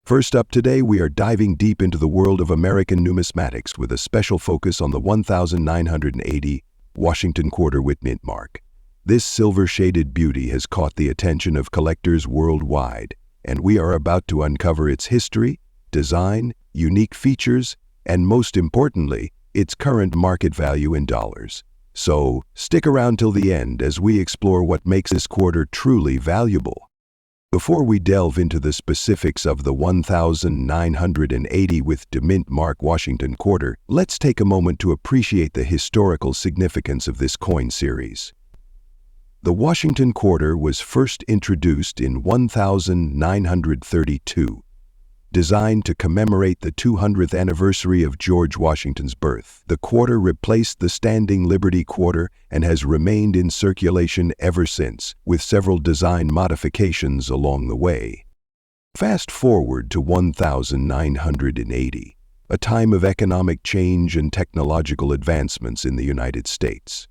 First up today, we are diving deep into the world of American numismatics with a special focus on the 1980 Washington Quarter with mint mark. This silver-shaded beauty has caught the attention of collectors worldwide, and we are about to uncover its history, design, unique features, and most importantly, its current market value in dollars. So, stick around till the end as we explore what makes this quarter truly valuable. Before we delve into the specifics of the 1980 with mint mark Washington Quarter, let's take a moment to appreciate the historical significance of this coin series. The Washington Quarter was first introduced in 1932. Designed to commemorate the 200th anniversary of George Washington's birth, the quarter replaced the standing Liberty Quarter and has remained in circulation ever since, with several design modifications along the way. Fast forward to 1980, a time of economic change and technological advancements in the United States.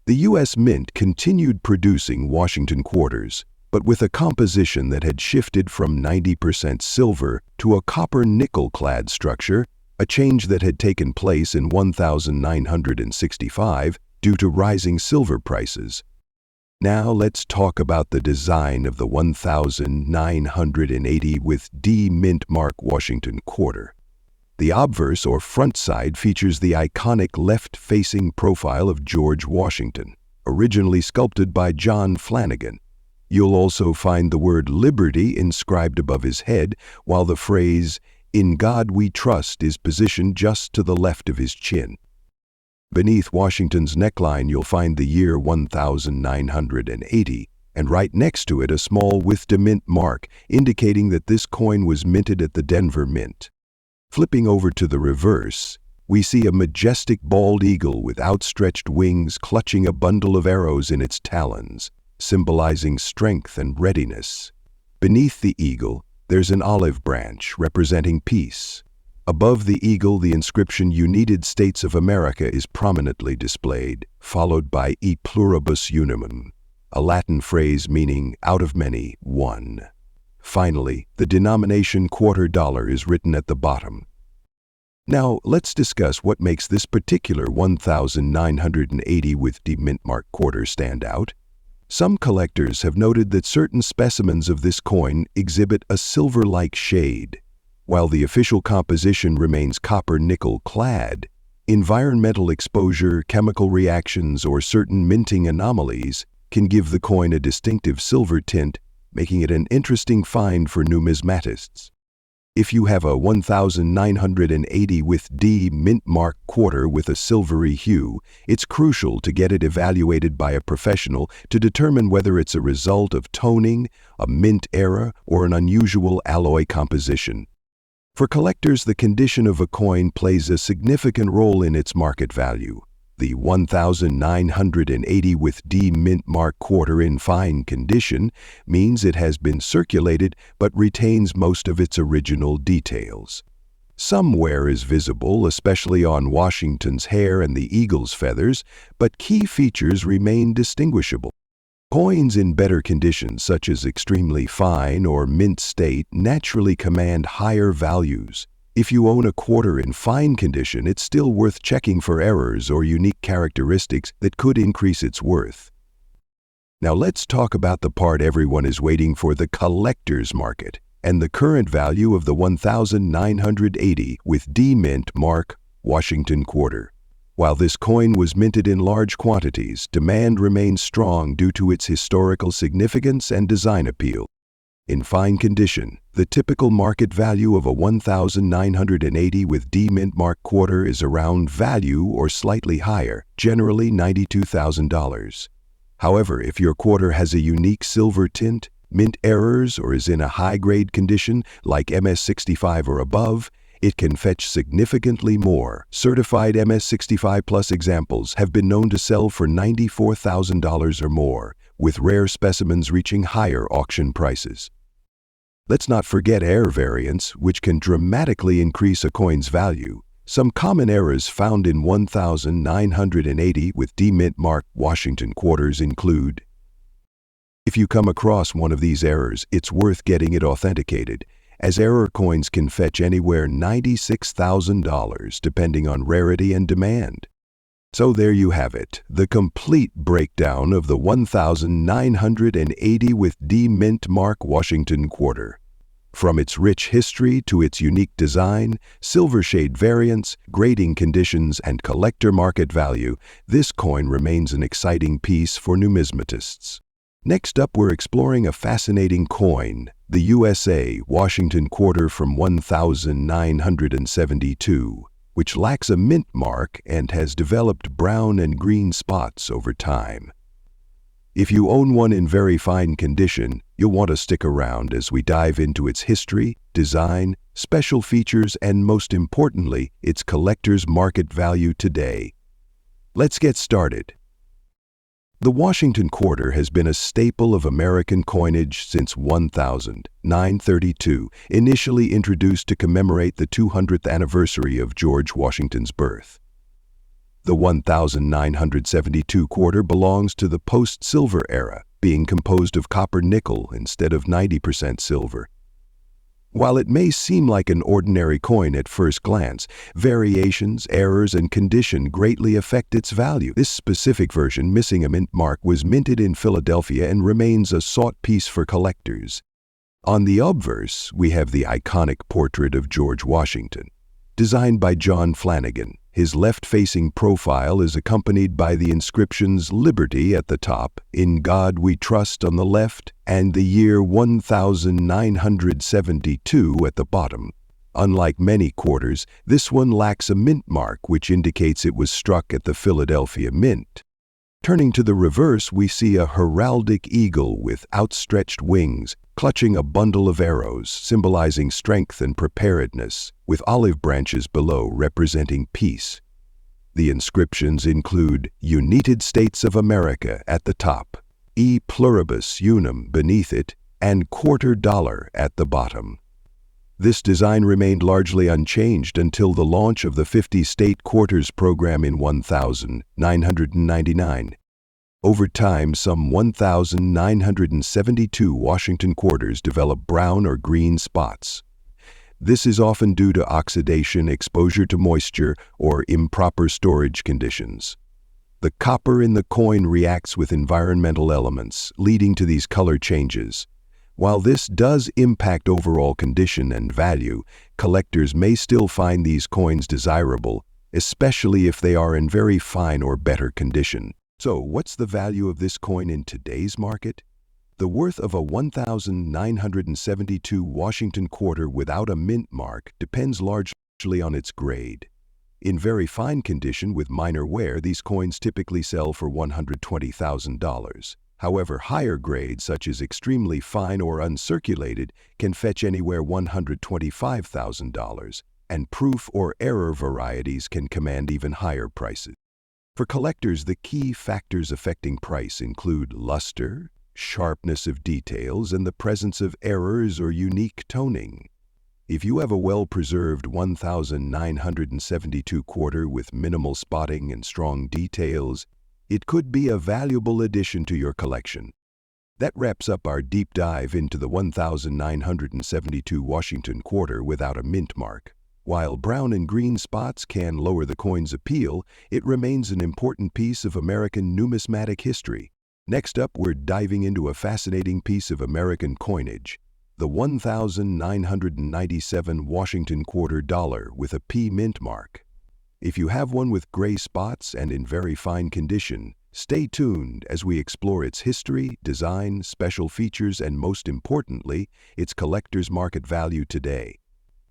The U.S. Mint continued producing Washington Quarters, but with a composition that had shifted from 90% silver to a copper-nickel-clad structure, a change that had taken place in 1965 due to rising silver prices. Now let's talk about the design of the 1980 with mint mark Washington Quarter. The obverse or front side features the iconic left-facing profile of George Washington, originally sculpted by John Flanagan. You'll also find the word Liberty inscribed above his head, while the phrase, "In God We Trust," is positioned just to the left of his chin. Beneath Washington's neckline, you'll find the year 1980, and right next to it a small with mint mark, indicating that this coin was minted at the Denver Mint. Flipping over to the reverse, we see a majestic bald eagle with outstretched wings clutching a bundle of arrows in its talons, symbolizing strength and readiness. Beneath the eagle, there's an olive branch representing peace. Above the eagle, the inscription United States of America is prominently displayed, followed by E pluribus unum, a Latin phrase meaning out of many, one. Finally, the denomination quarter dollar is written at the bottom. Now, let's discuss what makes this particular 1980 with mint mark quarter stand out. Some collectors have noted that certain specimens of this coin exhibit a silver-like shade. While the official composition remains copper-nickel clad, environmental exposure, chemical reactions, or certain minting anomalies can give the coin a distinctive silver tint, making it an interesting find for numismatists. If you have a 1980 with mint mark quarter with a silvery hue, it's crucial to get it evaluated by a professional to determine whether it's a result of toning, a mint error, or an unusual alloy composition. For collectors, the condition of a coin plays a significant role in its market value. The 1980 with mint mark quarter in fine condition means it has been circulated but retains most of its original details. Some wear is visible, especially on Washington's hair and the eagle's feathers, but key features remain distinguishable. Coins in better condition, such as extremely fine or mint state, naturally command higher values. If you own a quarter in fine condition, it's still worth checking for errors or unique characteristics that could increase its worth. Now let's talk about the part everyone is waiting for, the collector's market, and the current value of the 1980 with mint mark Washington Quarter. While this coin was minted in large quantities, demand remains strong due to its historical significance and design appeal. In fine condition, the typical market value of a 1980 with mint mark quarter is around value or slightly higher, generally $92,000. However, if your quarter has a unique silver tint, mint errors, or is in a high-grade condition like MS65 or above, it can fetch significantly more. Certified MS65 Plus examples have been known to sell for $94,000 or more, with rare specimens reaching higher auction prices. Let's not forget error variants, which can dramatically increase a coin's value. Some common errors found in 1980 with mint mark Washington Quarters include: if you come across one of these errors, it's worth getting it authenticated, as error coins can fetch anywhere $96,000 depending on rarity and demand. So there you have it, the complete breakdown of the 1980 with D Mint Mark Washington Quarter. From its rich history to its unique design, silver shade variants, grading conditions, and collector market value, this coin remains an exciting piece for numismatists. Next up, we're exploring a fascinating coin, the USA Washington Quarter from 1972, which lacks a mint mark and has developed brown and green spots over time. If you own one in very fine condition, you'll want to stick around as we dive into its history, design, special features, and most importantly, its collector's market value today. Let's get started. The Washington Quarter has been a staple of American coinage since 1932, initially introduced to commemorate the 200th anniversary of George Washington's birth. The 1972 quarter belongs to the post-silver era, being composed of copper-nickel instead of 90% silver. While it may seem like an ordinary coin at first glance, variations, errors, and condition greatly affect its value. This specific version, missing a mint mark, was minted in Philadelphia and remains a sought piece for collectors. On the obverse, we have the iconic portrait of George Washington, designed by John Flanagan. His left-facing profile is accompanied by the inscriptions Liberty at the top, In God We Trust on the left, and the year 1972 at the bottom. Unlike many quarters, this one lacks a mint mark, which indicates it was struck at the Philadelphia Mint. Turning to the reverse, we see a heraldic eagle with outstretched wings, clutching a bundle of arrows, symbolizing strength and preparedness, with olive branches below representing peace. The inscriptions include United States of America at the top, E Pluribus Unum beneath it, and quarter dollar at the bottom. This design remained largely unchanged until the launch of the 50-state quarters program in 1999. Over time, some 1,972 Washington quarters develop brown or green spots. This is often due to oxidation, exposure to moisture, or improper storage conditions. The copper in the coin reacts with environmental elements, leading to these color changes. While this does impact overall condition and value, collectors may still find these coins desirable, especially if they are in very fine or better condition. So, what's the value of this coin in today's market? The worth of a 1972 Washington Quarter without a mint mark depends largely on its grade. In very fine condition with minor wear, these coins typically sell for $120,000. However, higher grades, such as extremely fine or uncirculated, can fetch anywhere $125,000, and proof or error varieties can command even higher prices. For collectors, the key factors affecting price include luster, sharpness of details, and the presence of errors or unique toning. If you have a well-preserved 1972 quarter with minimal spotting and strong details, it could be a valuable addition to your collection. That wraps up our deep dive into the 1972 Washington Quarter without a mint mark. While brown and green spots can lower the coin's appeal, it remains an important piece of American numismatic history. Next up, we're diving into a fascinating piece of American coinage, the 1997 Washington Quarter dollar with a P mint mark. If you have one with gray spots and in very fine condition, stay tuned as we explore its history, design, special features, and most importantly, its collector's market value today.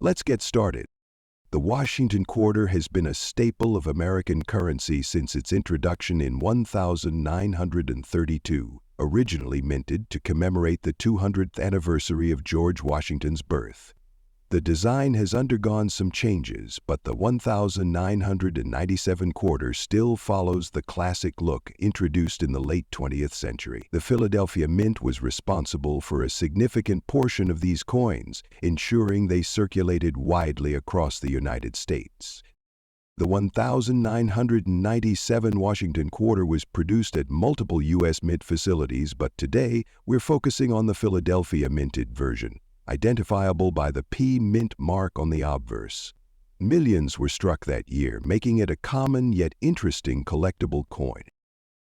Let's get started. The Washington Quarter has been a staple of American currency since its introduction in 1932, originally minted to commemorate the 200th anniversary of George Washington's birth. The design has undergone some changes, but the 1997 quarter still follows the classic look introduced in the late 20th century. The Philadelphia Mint was responsible for a significant portion of these coins, ensuring they circulated widely across the United States. The 1997 Washington Quarter was produced at multiple U.S. Mint facilities, but today we're focusing on the Philadelphia minted version. identifiable by the P Mint mark on the obverse. Millions were struck that year, making it a common yet interesting collectible coin.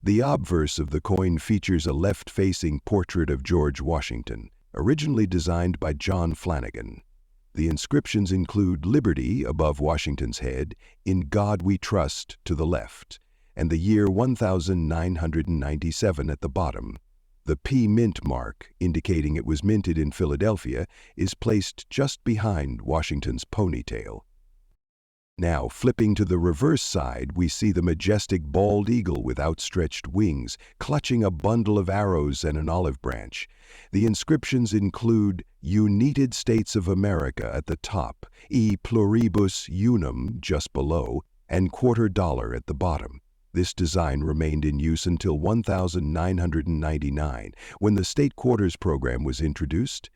The obverse of the coin features a left-facing portrait of George Washington, originally designed by John Flanagan. The inscriptions include Liberty above Washington's head, In God We Trust to the left, and the year 1997 at the bottom. The P Mint mark, indicating it was minted in Philadelphia, is placed just behind Washington's ponytail. Now, flipping to the reverse side, we see the majestic bald eagle with outstretched wings, clutching a bundle of arrows and an olive branch. The inscriptions include United States of America at the top, E Pluribus Unum just below, and $quarter at the bottom. This design remained in use until 1999, when the State Quarters program was introduced.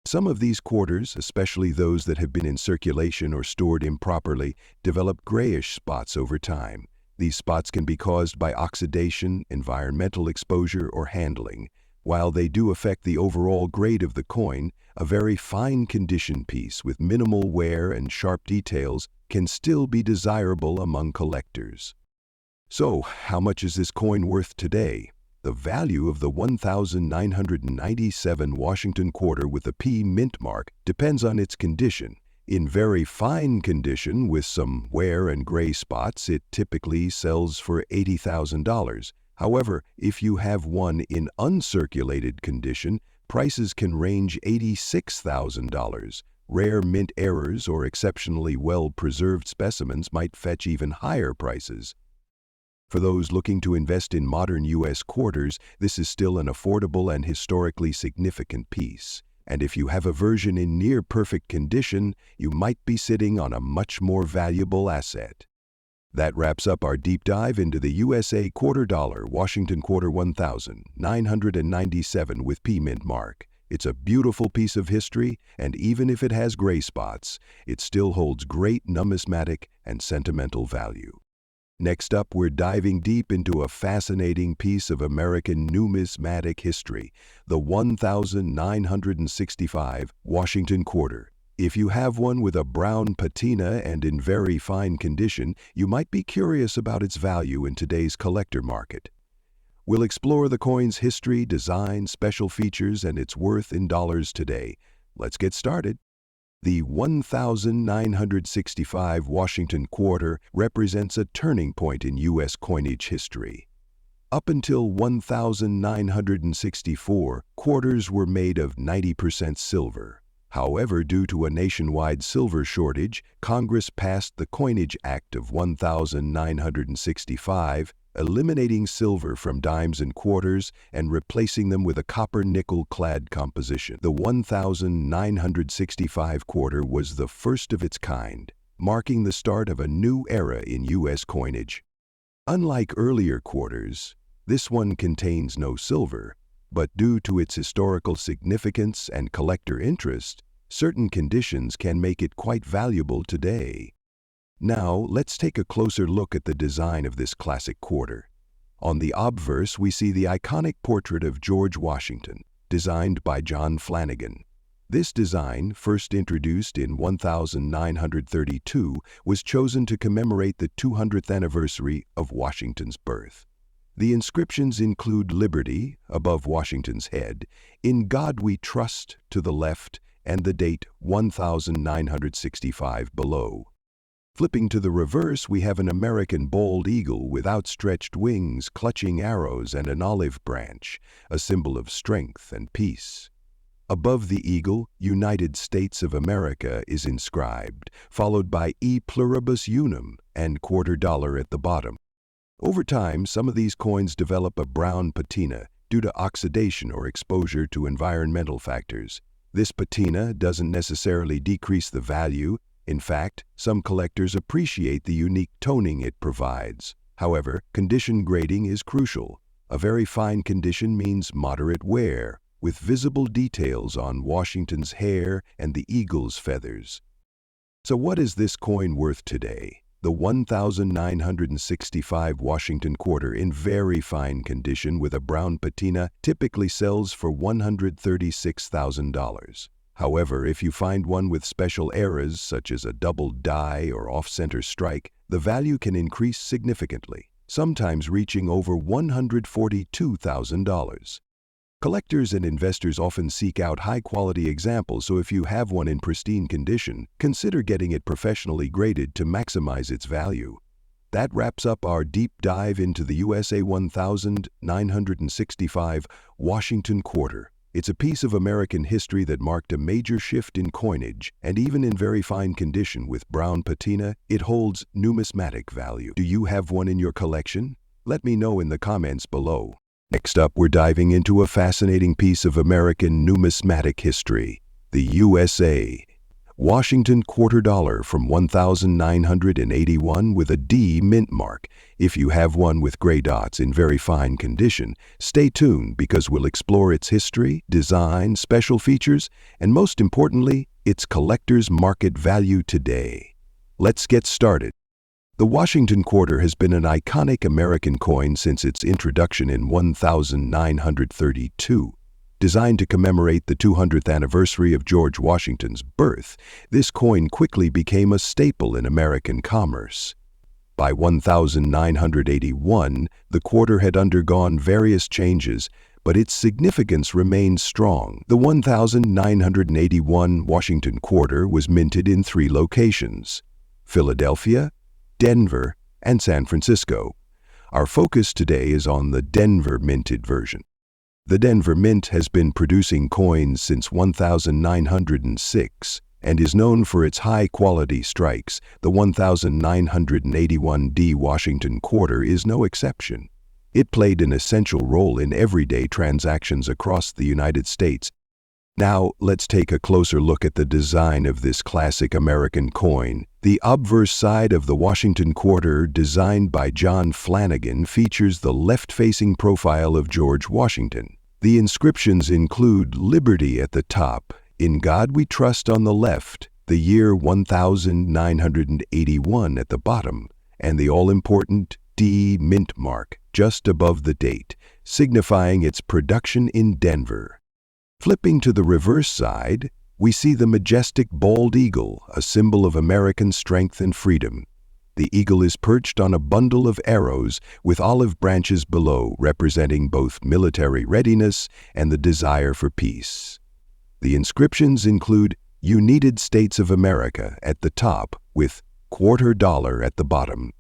Some of these quarters, especially those that have been in circulation or stored improperly, develop grayish spots over time. These spots can be caused by oxidation, environmental exposure, or handling. While they do affect the overall grade of the coin, a very fine condition piece with minimal wear and sharp details can still be desirable among collectors. So, how much is this coin worth today? The value of the 1997 Washington quarter with the P Mint mark depends on its condition. In very fine condition with some wear and gray spots, it typically sells for $80,000. However, if you have one in uncirculated condition, prices can range $86,000. Rare mint errors or exceptionally well-preserved specimens might fetch even higher prices. For those looking to invest in modern U.S. quarters, this is still an affordable and historically significant piece. And if you have a version in near-perfect condition, you might be sitting on a much more valuable asset. That wraps up our deep dive into the USA $quarter Washington quarter 1997 with P Mint mark. It's a beautiful piece of history, and even if it has gray spots, it still holds great numismatic and sentimental value. Next up, we're diving deep into a fascinating piece of American numismatic history, the 1965 Washington quarter. If you have one with a brown patina and in very fine condition, you might be curious about its value in today's collector market. We'll explore the coin's history, design, special features, and its worth in dollars today. Let's get started. The 1965 Washington quarter represents a turning point in U.S. coinage history. Up until 1964, quarters were made of 90% silver. However, due to a nationwide silver shortage, Congress passed the Coinage Act of 1965, eliminating silver from dimes and quarters and replacing them with a copper-nickel-clad composition. The 1965 quarter was the first of its kind, marking the start of a new era in U.S. coinage. Unlike earlier quarters, this one contains no silver, but due to its historical significance and collector interest, certain conditions can make it quite valuable today. Now, let's take a closer look at the design of this classic quarter. On the obverse, we see the iconic portrait of George Washington, designed by John Flanagan. This design, first introduced in 1932, was chosen to commemorate the 200th anniversary of Washington's birth. The inscriptions include Liberty, above Washington's head, In God We Trust to the left, and the date 1965 below. Flipping to the reverse, we have an American bald eagle with outstretched wings, clutching arrows, and an olive branch, a symbol of strength and peace. Above the eagle, United States of America is inscribed, followed by E Pluribus Unum and $quarter at the bottom. Over time, some of these coins develop a brown patina due to oxidation or exposure to environmental factors. This patina doesn't necessarily decrease the value. In fact, some collectors appreciate the unique toning it provides. However, condition grading is crucial. A very fine condition means moderate wear, with visible details on Washington's hair and the eagle's feathers. So what is this coin worth today? The 1965 Washington quarter in very fine condition with a brown patina typically sells for $136,000. However, if you find one with special errors, such as a double die or off-center strike, the value can increase significantly, sometimes reaching over $142,000. Collectors and investors often seek out high-quality examples, so if you have one in pristine condition, consider getting it professionally graded to maximize its value. That wraps up our deep dive into the USA 1965 Washington Quarter. It's a piece of American history that marked a major shift in coinage, and even in very fine condition with brown patina, it holds numismatic value. Do you have one in your collection? Let me know in the comments below. Next up, we're diving into a fascinating piece of American numismatic history, the USA Washington Quarter Dollar from 1981 with a D mint mark. If you have one with gray dots in very fine condition, stay tuned because we'll explore its history, design, special features, and most importantly, its collector's market value today. Let's get started. The Washington Quarter has been an iconic American coin since its introduction in 1932. Designed to commemorate the 200th anniversary of George Washington's birth, this coin quickly became a staple in American commerce. By 1981, the quarter had undergone various changes, but its significance remained strong. The 1981 Washington Quarter was minted in 3 locations: Philadelphia, Denver, and San Francisco. Our focus today is on the Denver minted version. The Denver Mint has been producing coins since 1906 and is known for its high-quality strikes. The 1981 D Washington Quarter is no exception. It played an essential role in everyday transactions across the United States. Now, let's take a closer look at the design of this classic American coin. The obverse side of the Washington Quarter, designed by John Flanagan, features the left-facing profile of George Washington. The inscriptions include Liberty at the top, In God We Trust on the left, the year 1981 at the bottom, and the all-important D mint mark just above the date, signifying its production in Denver. Flipping to the reverse side, we see the majestic bald eagle, a symbol of American strength and freedom. The eagle is perched on a bundle of arrows with olive branches below, representing both military readiness and the desire for peace. The inscriptions include United States of America at the top with quarter dollar at the bottom.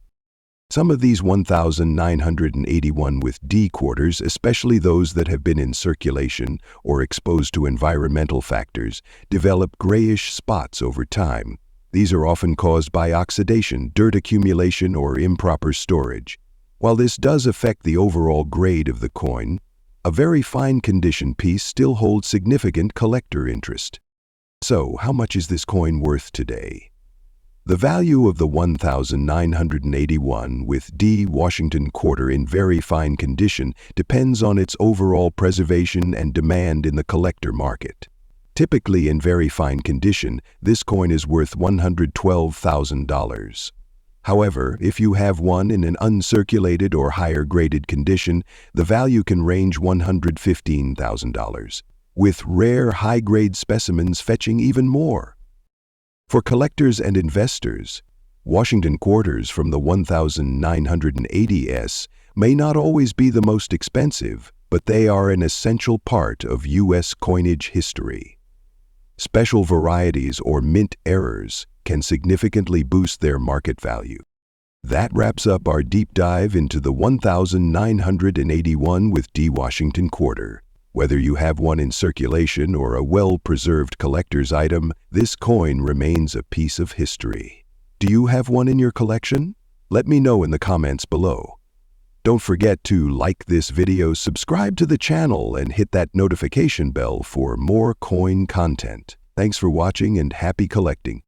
Some of these 1981 with D quarters, especially those that have been in circulation or exposed to environmental factors, develop grayish spots over time. These are often caused by oxidation, dirt accumulation, or improper storage. While this does affect the overall grade of the coin, a very fine condition piece still holds significant collector interest. So, how much is this coin worth today? The value of the 1981 with D Washington Quarter in very fine condition depends on its overall preservation and demand in the collector market. Typically in very fine condition, this coin is worth $112,000. However, if you have one in an uncirculated or higher graded condition, the value can range $115,000, with rare high-grade specimens fetching even more. For collectors and investors, Washington Quarters from the 1980s may not always be the most expensive, but they are an essential part of U.S. coinage history. Special varieties or mint errors can significantly boost their market value. That wraps up our deep dive into the 1981 with D Washington Quarter. Whether you have one in circulation or a well-preserved collector's item, this coin remains a piece of history. Do you have one in your collection? Let me know in the comments below. Don't forget to like this video, subscribe to the channel, and hit that notification bell for more coin content. Thanks for watching and happy collecting.